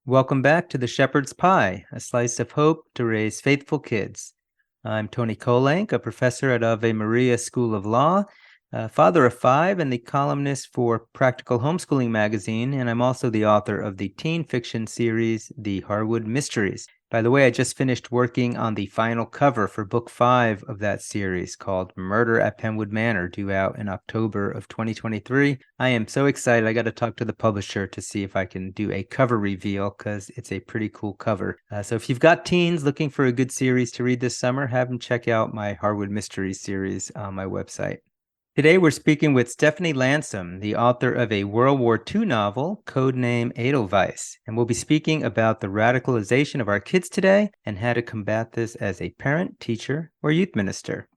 Welcome back to The Shepherd's Pie, a slice of hope to raise faithful kids. I'm Tony Kolenc, a professor at Ave Maria School of Law, father of five, and the columnist for Practical Homeschooling magazine, and I'm also the author of the teen fiction series, The Harwood Mysteries. By the way, I just finished working on the final cover for book 5 of that series called Murder at Penwood Manor, due out in October of 2023. I am so excited. I got to talk to the publisher to see if I can do a cover reveal because it's a pretty cool cover. So if you've got teens looking for a good series to read this summer, have them check out my Harwood Mysteries series on my website. Today, we're speaking with Stephanie Landsem, the author of a World War II novel, Name Edelweiss, and we'll be speaking about the radicalization of our kids today and how to combat this as a parent, teacher, or youth minister.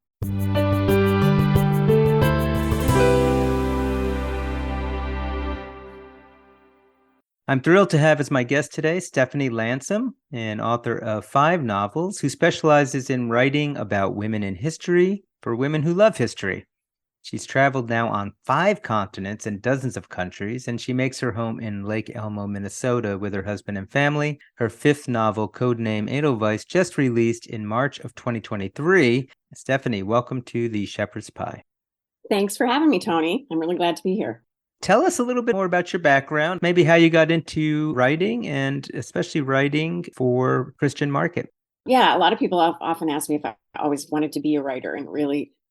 I'm thrilled to have as my guest today Stephanie Landsem, an author of 5 novels who specializes in writing about women in history for women who love history. She's traveled now on 5 continents and dozens of countries, and she makes her home in Lake Elmo, Minnesota with her husband and family. Her 5th novel, Codename Edelweiss, just released in March of 2023. Stephanie, welcome to The Shepherd's Pie. Thanks for having me, Tony. I'm really glad to be here. Tell us a little bit more about your background, maybe how you got into writing and especially writing for Christian market. Yeah, a lot of people often ask me if I always wanted to be a writer, and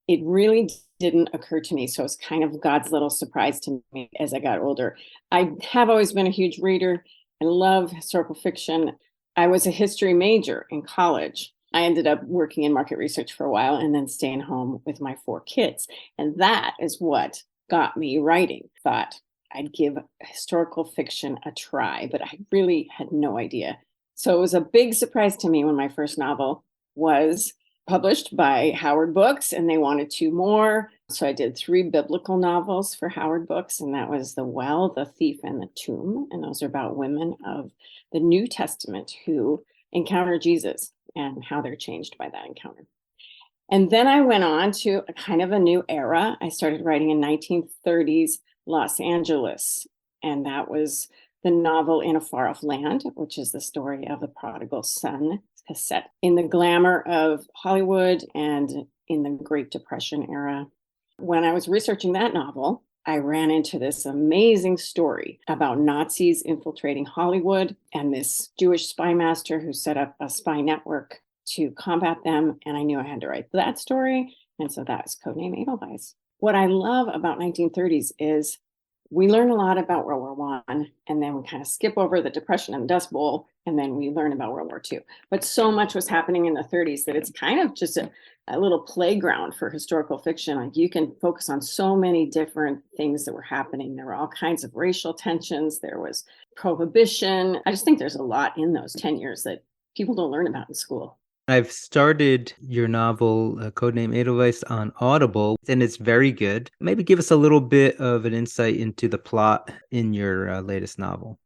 it really didn't occur to me. So it's kind of God's little surprise to me as I got older. I have always been a huge reader. I love historical fiction. I was a history major in college. I ended up working in market research for a while and then staying home with my 4 kids. And that is what got me writing. Thought I'd give historical fiction a try, but I really had no idea. So it was a big surprise to me when my first novel was published by Howard Books, and they wanted 2 more. So I did 3 biblical novels for Howard Books, and that was The Well, The Thief, and The Tomb. And those are about women of the New Testament who encounter Jesus and how they're changed by that encounter. And then I went on to a kind of a new era. I started writing in 1930s Los Angeles, and that was the novel In a Far Off Land, which is the story of the prodigal son, set in the glamour of Hollywood and in the Great Depression era. When I was researching that novel, I ran into this amazing story about Nazis infiltrating Hollywood and this Jewish spy master who set up a spy network to combat them. And I knew I had to write that story. And so that's Codename Edelweiss. What I love about 1930s is we learn a lot about World War I, and then we kind of skip over the Depression and the Dust Bowl, and then we learn about World War II. But so much was happening in the 30s that it's kind of just a little playground for historical fiction. Like, you can focus on so many different things that were happening. There were all kinds of racial tensions. There was prohibition. I just think there's a lot in those 10 years that people don't learn about in school. I've started your novel, Codename Edelweiss, on Audible, and it's very good. Maybe give us a little bit of an insight into the plot in your latest novel.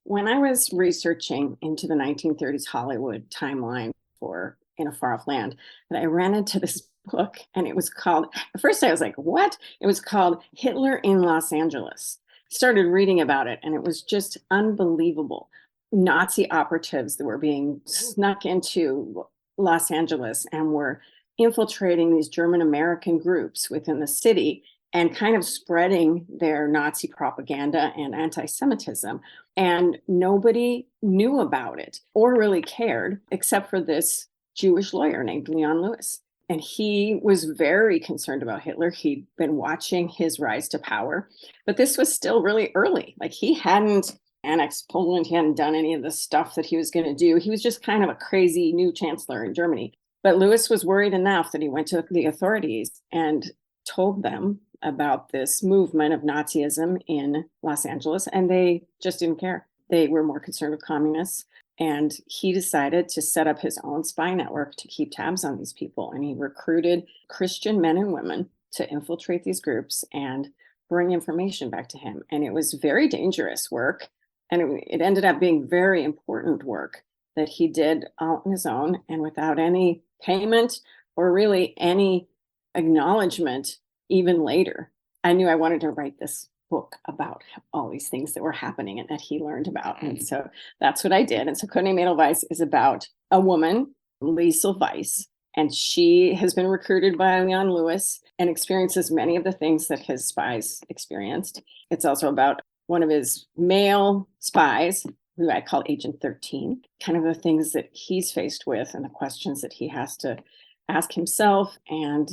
When I was researching into the 1930s Hollywood timeline for In a Far Off Land, that I ran into this book, and it was called, at first I was like, what? It was called Hitler in Los Angeles. Started reading about it, and it was just unbelievable. Nazi operatives that were being snuck into Los Angeles and were infiltrating these German American groups within the city and kind of spreading their Nazi propaganda and anti-Semitism. And nobody knew about it or really cared, except for this Jewish lawyer named Leon Lewis. And he was very concerned about Hitler. He'd been watching his rise to power, but this was still really early. Like, he hadn't annexed Poland. He hadn't done any of the stuff that he was going to do. He was just kind of a crazy new chancellor in Germany. But Lewis was worried enough that he went to the authorities and told them about this movement of Nazism in Los Angeles, and they just didn't care. They were more concerned with communists, and he decided to set up his own spy network to keep tabs on these people. And he recruited Christian men and women to infiltrate these groups and bring information back to him. And it was very dangerous work. And it ended up being very important work that he did on his own and without any payment or really any acknowledgement even later. I knew I wanted to write this book about all these things that were happening and that he learned about. And so that's what I did. And so Name Edelweiss is about a woman, Lisa Weiss, and she has been recruited by Leon Lewis and experiences many of the things that his spies experienced. It's also about one of his male spies, who I call Agent 13, kind of the things that he's faced with and the questions that he has to ask himself and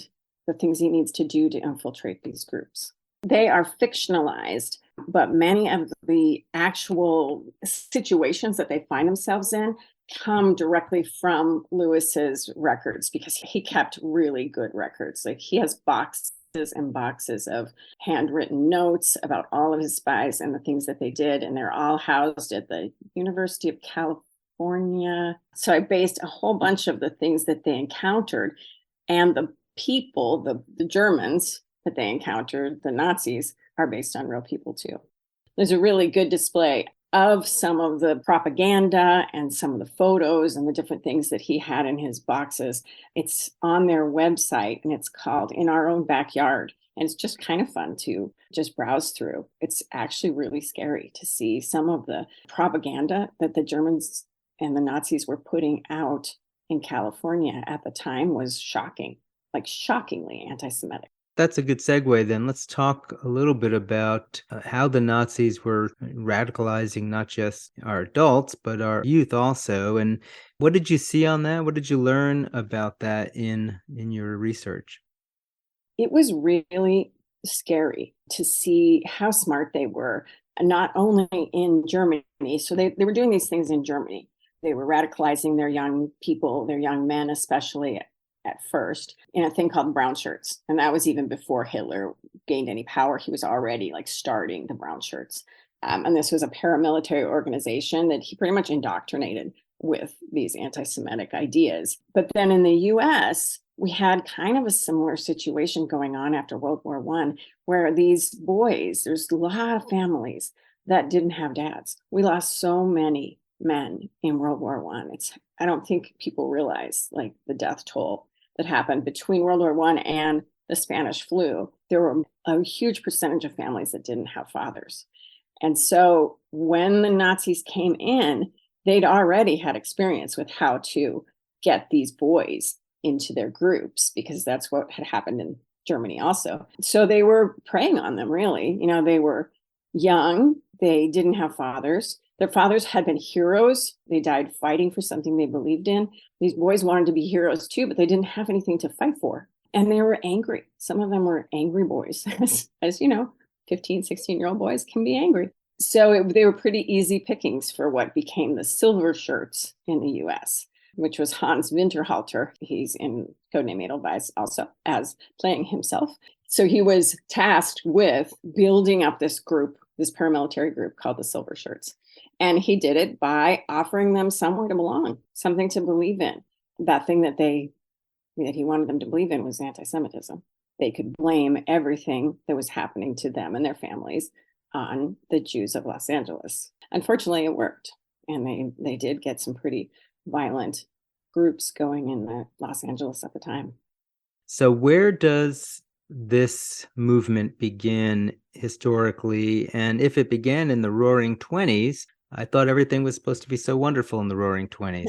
the things he needs to do to infiltrate these groups. They are fictionalized, but many of the actual situations that they find themselves in come directly from Lewis's records, because he kept really good records. Like, he has boxes and boxes of handwritten notes about all of his spies and the things that they did, and they're all housed at the University of California. So I based a whole bunch of the things that they encountered, and the people, the Germans that they encountered, the Nazis, are based on real people too. There's a really good display of some of the propaganda and some of the photos and the different things that he had in his boxes. It's on their website, and it's called In Our Own Backyard. And it's just kind of fun to just browse through. It's actually really scary to see some of the propaganda that the Germans and the Nazis were putting out in California at the time was shocking, like shockingly anti-Semitic. That's a good segue then. Let's talk a little bit about how the Nazis were radicalizing not just our adults, but our youth also. And what did you see on that? What did you learn about that in your research? It was really scary to see how smart they were, not only in Germany. So they were doing these things in Germany. They were radicalizing their young people, their young men especially, at first, in a thing called brown shirts. And that was even before Hitler gained any power. He was already like starting the brown shirts. And this was a paramilitary organization that he pretty much indoctrinated with these anti-Semitic ideas. But then in the US, we had kind of a similar situation going on after World War I, where these boys, there's a lot of families that didn't have dads. We lost so many men in World War I. I don't think people realize like the death toll that happened between World War I and the Spanish flu. There were a huge percentage of families that didn't have fathers. And so when the Nazis came in, they'd already had experience with how to get these boys into their groups, because that's what had happened in Germany also. So they were preying on them, really. You know, they were young, they didn't have fathers. Their fathers had been heroes. They died fighting for something they believed in. These boys wanted to be heroes too, but they didn't have anything to fight for. And they were angry. Some of them were angry boys. As you know, 15, 16-year-old boys can be angry. So they were pretty easy pickings for what became the silver shirts in the US, which was Hans Winterhalter. He's in Codename Edelweiss also as playing himself. So he was tasked with building up this group, this paramilitary group called the Silver Shirts. And he did it by offering them somewhere to belong, something to believe in. That thing that he wanted them to believe in was anti-Semitism. They could blame everything that was happening to them and their families on the Jews of Los Angeles. Unfortunately, it worked. And they did get some pretty violent groups going in Los Angeles at the time. So where does this movement begin historically? And if it began in the Roaring 20s, I thought everything was supposed to be so wonderful in the Roaring 20s.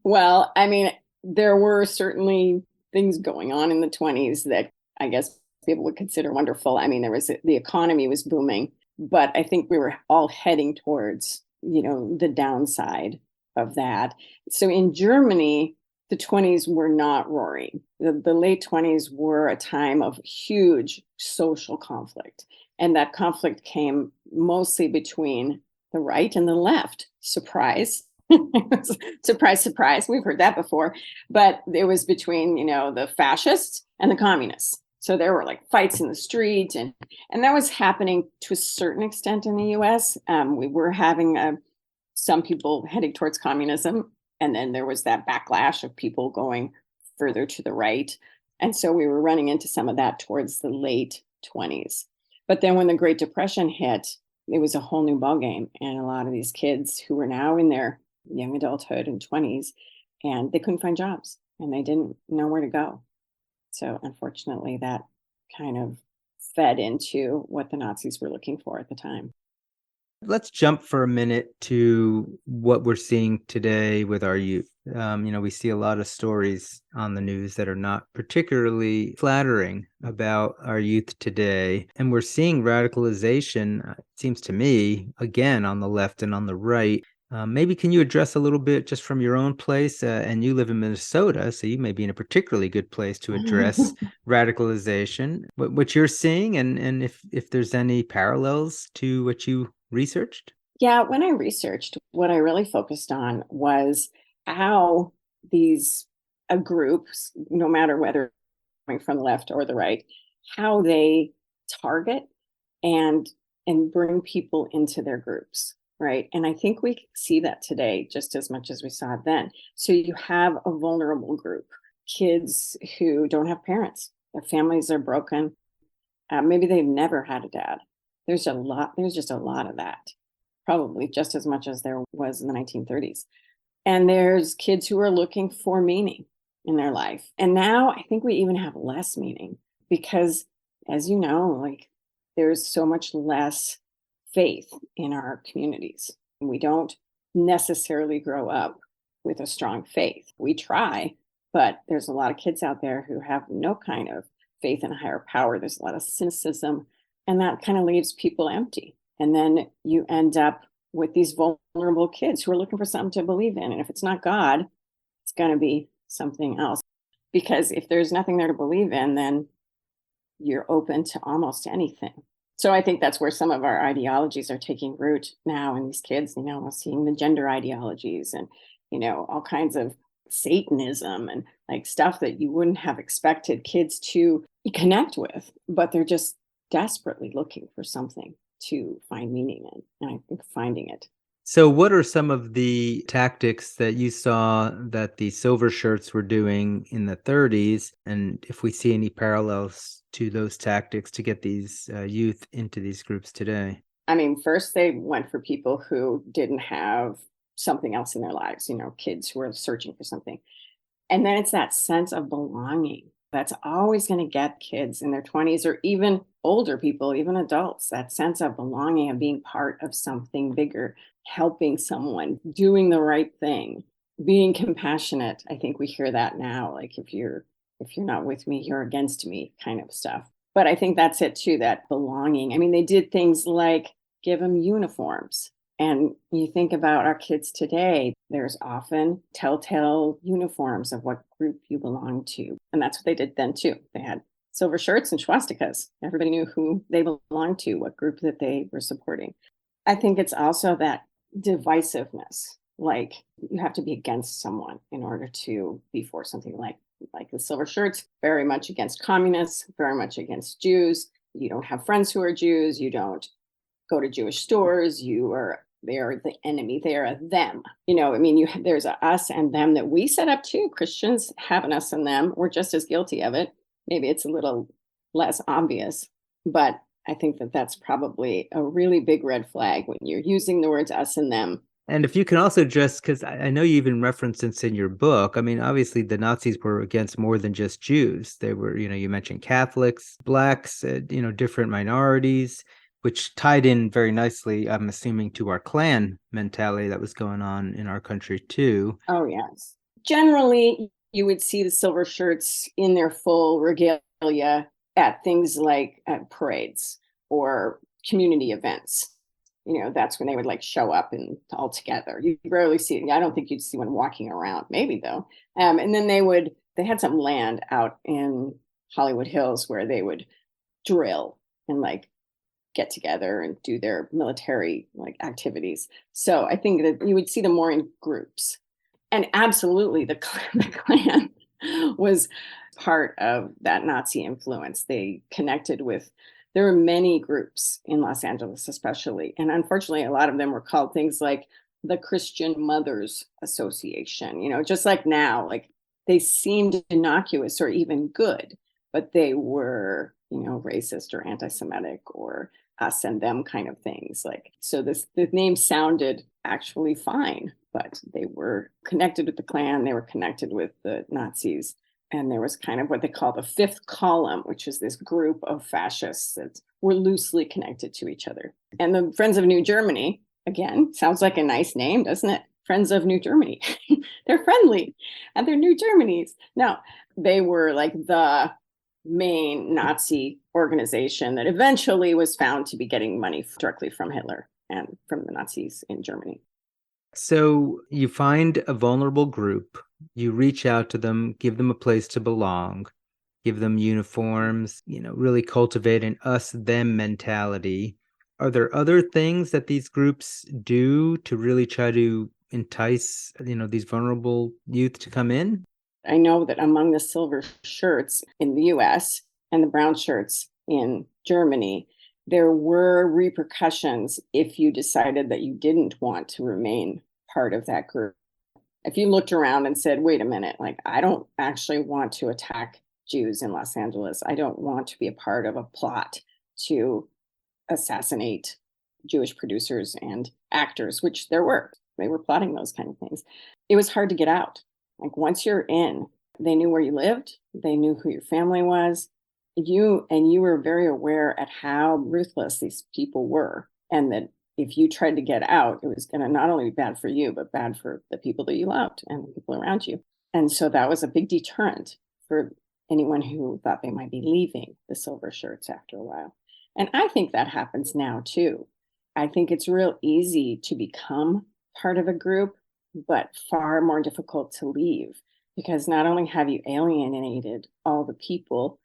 Well, I mean, there were certainly things going on in the 20s that I guess people would consider wonderful. I mean, the economy was booming, but I think we were all heading towards, the downside of that. So in Germany, the 20s were not roaring. The late 20s were a time of huge social conflict. And that conflict came mostly between the right and the left. Surprise. Surprise, surprise. We've heard that before. But it was between, the fascists and the communists. So there were like fights in the street. And that was happening to a certain extent in the US. We were having some people heading towards communism. And then there was that backlash of people going further to the right. And so we were running into some of that towards the late 20s. But then when the Great Depression hit, it was a whole new ballgame. And a lot of these kids who were now in their young adulthood and 20s, and they couldn't find jobs and they didn't know where to go. So unfortunately, that kind of fed into what the Nazis were looking for at the time. Let's jump for a minute to what we're seeing today with our youth. We see a lot of stories on the news that are not particularly flattering about our youth today. And we're seeing radicalization, it seems to me, again, on the left and on the right. Maybe can you address a little bit just from your own place? And you live in Minnesota, so you may be in a particularly good place to address radicalization, what you're seeing, and if there's any parallels to what you researched? Yeah, when I researched, what I really focused on was how these groups, no matter whether coming from the left or the right, how they target and bring people into their groups, right? And I think we see that today just as much as we saw it then. So you have a vulnerable group, kids who don't have parents, their families are broken, maybe they've never had a dad. There's just a lot of that, probably just as much as there was in the 1930s. And there's kids who are looking for meaning in their life. And now I think we even have less meaning because, as you know, like there's so much less faith in our communities. We don't necessarily grow up with a strong faith. We try, but there's a lot of kids out there who have no kind of faith in a higher power. There's a lot of cynicism. And that kind of leaves people empty. And then you end up with these vulnerable kids who are looking for something to believe in. And if it's not God, it's going to be something else. Because if there's nothing there to believe in, then you're open to almost anything. So I think that's where some of our ideologies are taking root now in these kids, seeing the gender ideologies and, all kinds of Satanism and like stuff that you wouldn't have expected kids to connect with, but they're just desperately looking for something to find meaning in, and I think finding it. So what are some of the tactics that you saw that the silver shirts were doing in the 30s, and if we see any parallels to those tactics to get these youth into these groups today? I mean, first they went for people who didn't have something else in their lives, kids who are searching for something. And then it's that sense of belonging that's always going to get kids in their 20s or even older people, even adults, that sense of belonging and being part of something bigger, helping someone, doing the right thing, being compassionate. I think we hear that now, like if you're not with me, you're against me kind of stuff. But I think that's it too, that belonging. I mean, they did things like give them uniforms. And you think about our kids today, there's often telltale uniforms of what group you belong to. And that's what they did then too. They had silver shirts and swastikas. Everybody knew who they belonged to, what group that they were supporting. I think it's also that divisiveness, like you have to be against someone in order to be for something like the silver shirts, very much against communists, very much against Jews. You don't have friends who are Jews. You don't go to Jewish stores. They are the enemy. They are them. There's a us and them that we set up too. Christians have an us and them. We're just as guilty of it. Maybe it's a little less obvious, but I think that that's probably a really big red flag when you're using the words us and them. And if you can also just, because I know you even referenced this in your book, I mean, obviously the Nazis were against more than just Jews. They were, you mentioned Catholics, Blacks, different minorities, which tied in very nicely, I'm assuming, to our Klan mentality that was going on in our country too. Oh, yes. Generally, you would see the silver shirts in their full regalia at things like at parades or community events. That's when they would like show up and all together. You rarely see, I don't think you'd see one walking around, maybe though. And then they had some land out in Hollywood Hills where they would drill and like get together and do their military like activities. So I think that you would see them more in groups. And absolutely the Klan was part of that Nazi influence. They connected with, there were many groups in Los Angeles, especially. And unfortunately, a lot of them were called things like the Christian Mothers Association, just like now, like they seemed innocuous or even good, but they were, racist or anti-Semitic or us and them kind of things. Like, so the name sounded actually fine, but they were connected with the Klan. They were connected with the Nazis. And there was kind of what they call the fifth column, which is this group of fascists that were loosely connected to each other. And the Friends of New Germany, again, sounds like a nice name, doesn't it? Friends of New Germany. They're friendly and they're New Germany's. No, they were like the main Nazi organization that eventually was found to be getting money directly from Hitler and from the Nazis in Germany. So you find a vulnerable group, you reach out to them, give them a place to belong, give them uniforms, really cultivate an us-them mentality. Are there other things that these groups do to really try to entice, these vulnerable youth to come in? I know that among the silver shirts in the US and the brown shirts in Germany, there were repercussions if you decided that you didn't want to remain part of that group. If you looked around and said, wait a minute, like, I don't actually want to attack Jews in Los Angeles. I don't want to be a part of a plot to assassinate Jewish producers and actors, which there were. They were plotting those kind of things. It was hard to get out. Like, once you're in, they knew where you lived. They knew who your family was. You were very aware at how ruthless these people were. And that if you tried to get out, it was going to not only be bad for you, but bad for the people that you loved and the people around you. And so that was a big deterrent for anyone who thought they might be leaving the silver shirts after a while. And I think that happens now too. I think it's real easy to become part of a group, but far more difficult to leave, because not only have you alienated all the people,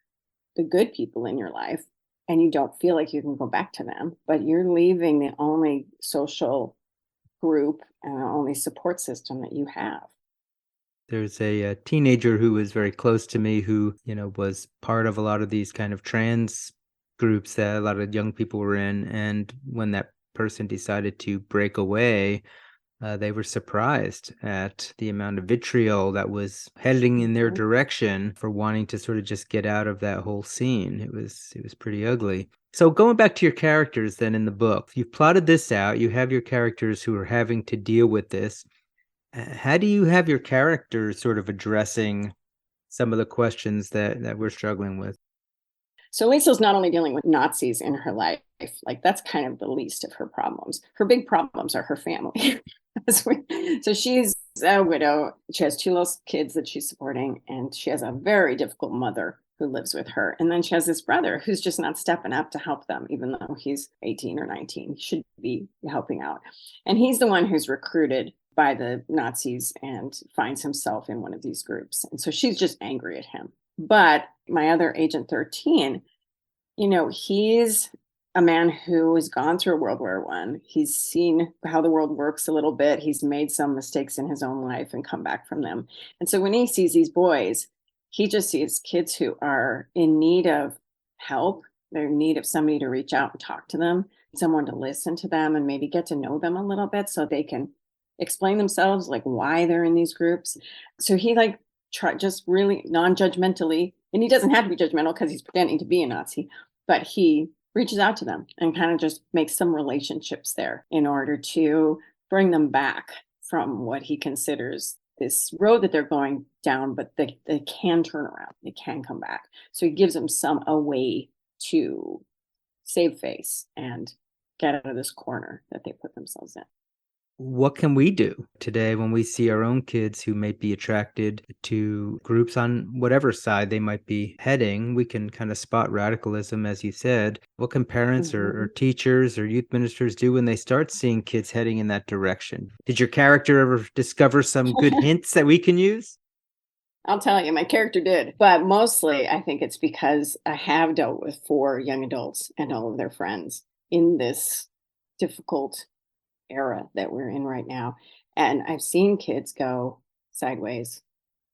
the good people in your life, and you don't feel like you can go back to them, but you're leaving the only social group and the only support system that you have. There's a teenager who was very close to me who, was part of a lot of these kind of trans groups that a lot of young people were in. And when that person decided to break away, they were surprised at the amount of vitriol that was heading in their direction for wanting to sort of just get out of that whole scene. It was pretty ugly. So going back to your characters then in the book, you've plotted this out. You have your characters who are having to deal with this. How do you have your characters sort of addressing some of the questions that we're struggling with? So Lisa's not only dealing with Nazis in her life, like that's kind of the least of her problems. Her big problems are her family. So she's a widow. She has two little kids that she's supporting, and she has a very difficult mother who lives with her. And then she has this brother who's just not stepping up to help them, even though he's 18 or 19. He should be helping out. And he's the one who's recruited by the Nazis and finds himself in one of these groups. And so she's just angry at him. But my other Agent 13, he's a man who has gone through World War I. He's seen how the world works a little bit. He's made some mistakes in his own life and come back from them. And so when he sees these boys, he just sees kids who are in need of help. They're in need of somebody to reach out and talk to them, someone to listen to them and maybe get to know them a little bit so they can explain themselves, like why they're in these groups. So he just really non-judgmentally, and he doesn't have to be judgmental because he's pretending to be a Nazi, but he reaches out to them and kind of just makes some relationships there in order to bring them back from what he considers this road that they're going down, but they can turn around, they can come back. So he gives them a way to save face and get out of this corner that they put themselves in. What can we do today when we see our own kids who may be attracted to groups on whatever side they might be heading? We can kind of spot radicalism, as you said. What can parents or teachers or youth ministers do when they start seeing kids heading in that direction? Did your character ever discover some good hints that we can use? I'll tell you, my character did. But mostly, I think it's because I have dealt with 4 young adults and all of their friends in this difficult era that we're in right now. And I've seen kids go sideways.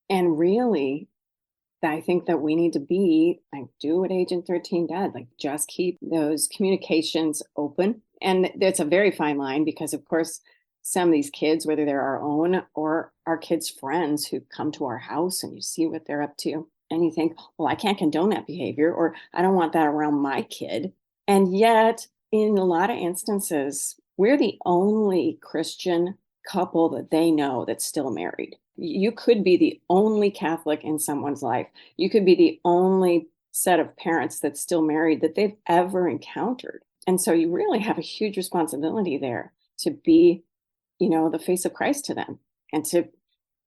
And really, I think that we need to do what Agent 13 did, just keep those communications open. And it's a very fine line because, of course, some of these kids, whether they're our own or our kids' friends who come to our house and you see what they're up to, and you think, well, I can't condone that behavior, or I don't want that around my kid. And yet, in a lot of instances, we're the only Christian couple that they know that's still married. You could be the only Catholic in someone's life. You could be the only set of parents that's still married that they've ever encountered. And so you really have a huge responsibility there to be, the face of Christ to them and to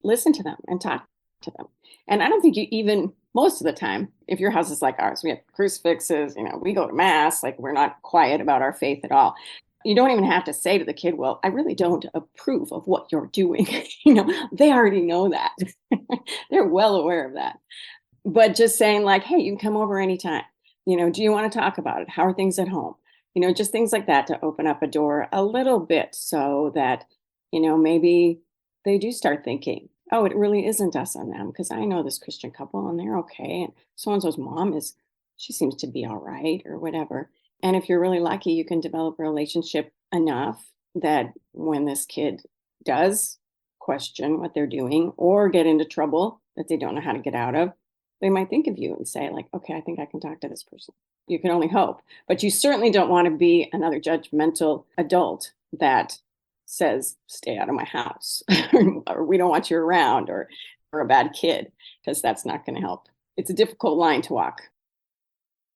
listen to them and talk to them. And I don't think you even, most of the time, if your house is like ours, we have crucifixes, we go to mass, like we're not quiet about our faith at all. You don't even have to say to the kid, well, I really don't approve of what you're doing. They already know that. They're well aware of that. But just saying like, hey, you can come over anytime. Do you want to talk about it? How are things at home? Just things like that to open up a door a little bit so that, maybe they do start thinking, oh, it really isn't us and them, because I know this Christian couple and they're okay. And so-and-so's mom she seems to be all right or whatever. And if you're really lucky, you can develop a relationship enough that when this kid does question what they're doing or get into trouble that they don't know how to get out of, they might think of you and say like, okay, I think I can talk to this person. You can only hope, but you certainly don't want to be another judgmental adult that says, stay out of my house or we don't want you around or a bad kid, because that's not going to help. It's a difficult line to walk.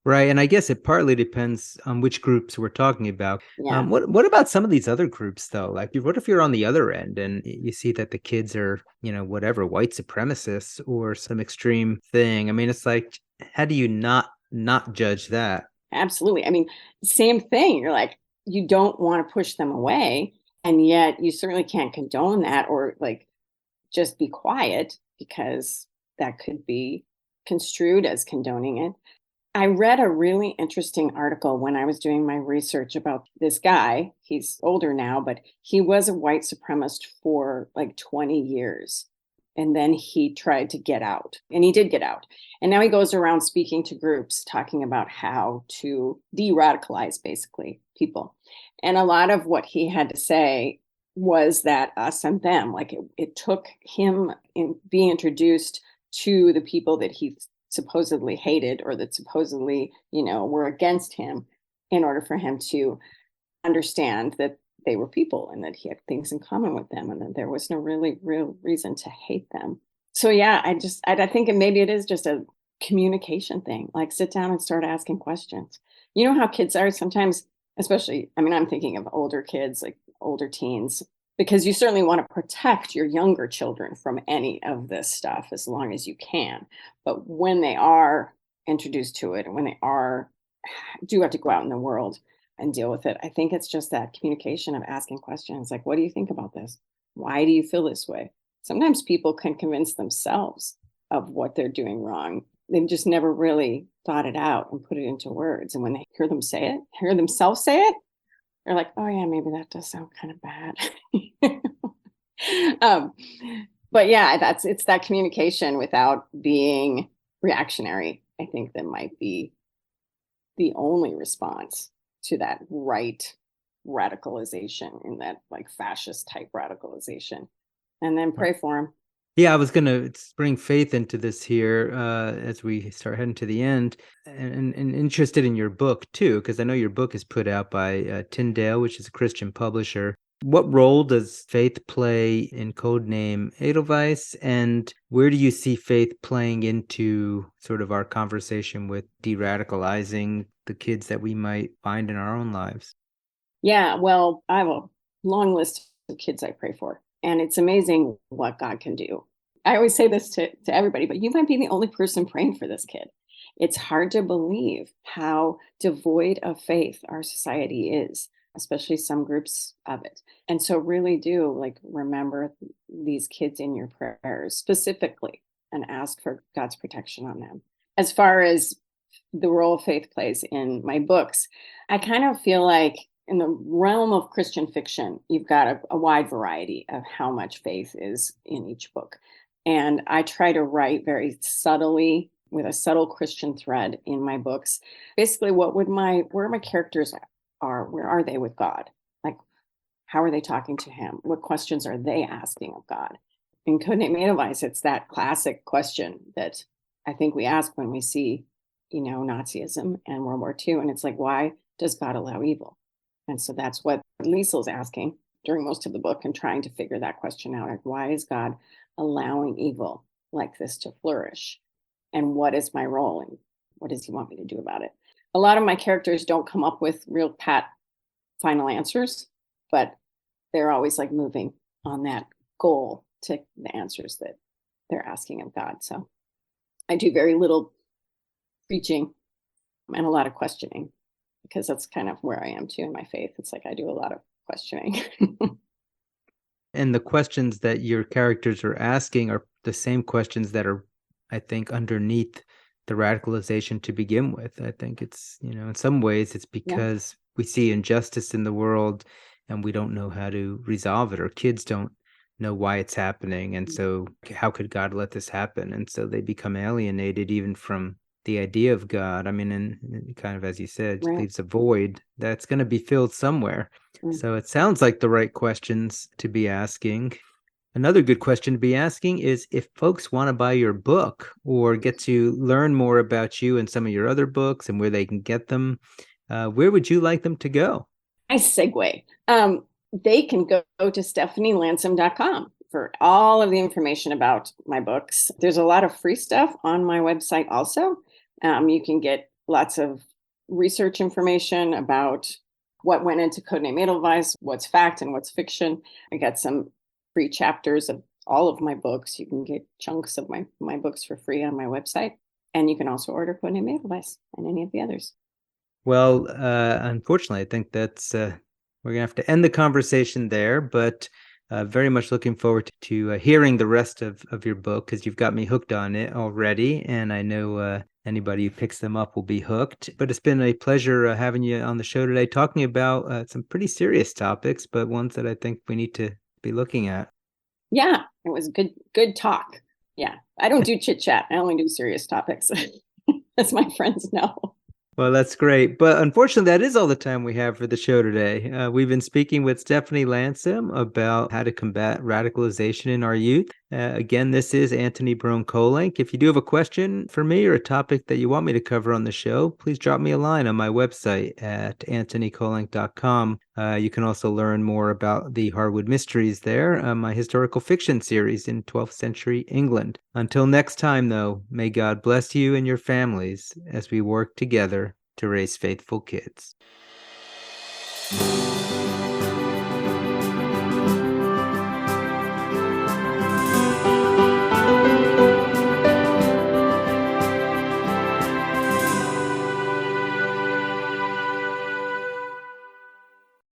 Right. And I guess it partly depends on which groups we're talking about. Yeah. What about some of these other groups, though? Like, what if you're on the other end and you see that the kids are, whatever, white supremacists or some extreme thing? I mean, it's like, how do you not judge that? Absolutely. I mean, same thing. You're like, you don't want to push them away. And yet you certainly can't condone that or like just be quiet, because that could be construed as condoning it. I read a really interesting article when I was doing my research about this guy. He's older now, but he was a white supremacist for like 20 years. And then he tried to get out, and he did get out. And now he goes around speaking to groups, talking about how to de-radicalize basically people. And a lot of what he had to say was that us and them, like it took him being introduced to the people that he supposedly hated or that supposedly, were against him, in order for him to understand that they were people and that he had things in common with them and that there was no really real reason to hate them. So yeah, I think maybe it is just a communication thing, like sit down and start asking questions. You know how kids are sometimes, especially, I mean, I'm thinking of older kids, like older teens, because you certainly want to protect your younger children from any of this stuff as long as you can. But when they are introduced to it and when they do have to go out in the world and deal with it, I think it's just that communication of asking questions like, what do you think about this? Why do you feel this way? Sometimes people can convince themselves of what they're doing wrong. They've just never really thought it out and put it into words. And when they hear themselves say it, they're like, oh yeah, maybe that does sound kind of bad. But yeah, it's that communication without being reactionary, I think, that might be the only response to that right radicalization, in that like fascist type radicalization. And then pray for them. Yeah, I was going to bring faith into this here as we start heading to the end, and interested in your book too, because I know your book is put out by Tyndale, which is a Christian publisher. What role does faith play in Name Edelweiss, and where do you see faith playing into sort of our conversation with de-radicalizing the kids that we might find in our own lives? Yeah, well, I have a long list of kids I pray for, and it's amazing what God can do. I always say this to everybody, but you might be the only person praying for this kid. It's hard to believe how devoid of faith our society is, especially some groups of it. And so really do like remember these kids in your prayers specifically and ask for God's protection on them. As far as the role faith plays in my books, I kind of feel like in the realm of Christian fiction, you've got a wide variety of how much faith is in each book. And I try to write very subtly with a subtle Christian thread in my books. Basically, where my characters are, where are they with God? Like, how are they talking to him? What questions are they asking of God? In Codename Edelweiss, it's that classic question that I think we ask when we see, Nazism and World War II. And it's like, why does God allow evil? And so that's what Liesel's asking during most of the book and trying to figure that question out. Like, why is God allowing evil like this to flourish? And what is my role? And what does he want me to do about it? A lot of my characters don't come up with real pat final answers, but they're always like moving on that goal to the answers that they're asking of God. So I do very little preaching and a lot of questioning, because that's kind of where I am too in my faith. It's like I do a lot of questioning. And the questions that your characters are asking are the same questions that are, I think, underneath the radicalization to begin with. I think it's, in some ways it's because we see injustice in the world and we don't know how to resolve it, or kids don't know why it's happening. And so how could God let this happen? And so they become alienated even from the idea of God. I mean, and kind of, as you said, Right. leaves a void that's going to be filled somewhere. Mm. So it sounds like the right questions to be asking. Another good question to be asking is, if folks want to buy your book or get to learn more about you and some of your other books and where they can get them, where would you like them to go? Nice segue. They can go to stephanielandsem.com for all of the information about my books. There's a lot of free stuff on my website also. You can get lots of research information about what went into Codename Edelweiss, what's fact and what's fiction. I got some free chapters of all of my books. You can get chunks of my books for free on my website. And you can also order Codename Edelweiss and any of the others. Well, unfortunately, I think that's we're gonna have to end the conversation there, but very much looking forward to hearing the rest of your book, because you've got me hooked on it already, and I know anybody who picks them up will be hooked. But it's been a pleasure having you on the show today, talking about some pretty serious topics, but ones that I think we need to be looking at. Yeah, it was good talk. Yeah, I don't do chit chat. I only do serious topics, as my friends know. Well, that's great. But unfortunately, that is all the time we have for the show today. We've been speaking with Stephanie Landsem about how to combat radicalization in our youth. Again, this is Antony Barone Kolenc. If you do have a question for me or a topic that you want me to cover on the show, please drop me a line on my website at antonykolenc.com. You can also learn more about the Harwood Mysteries there, my historical fiction series in 12th century England. Until next time, though, may God bless you and your families as we work together to raise faithful kids.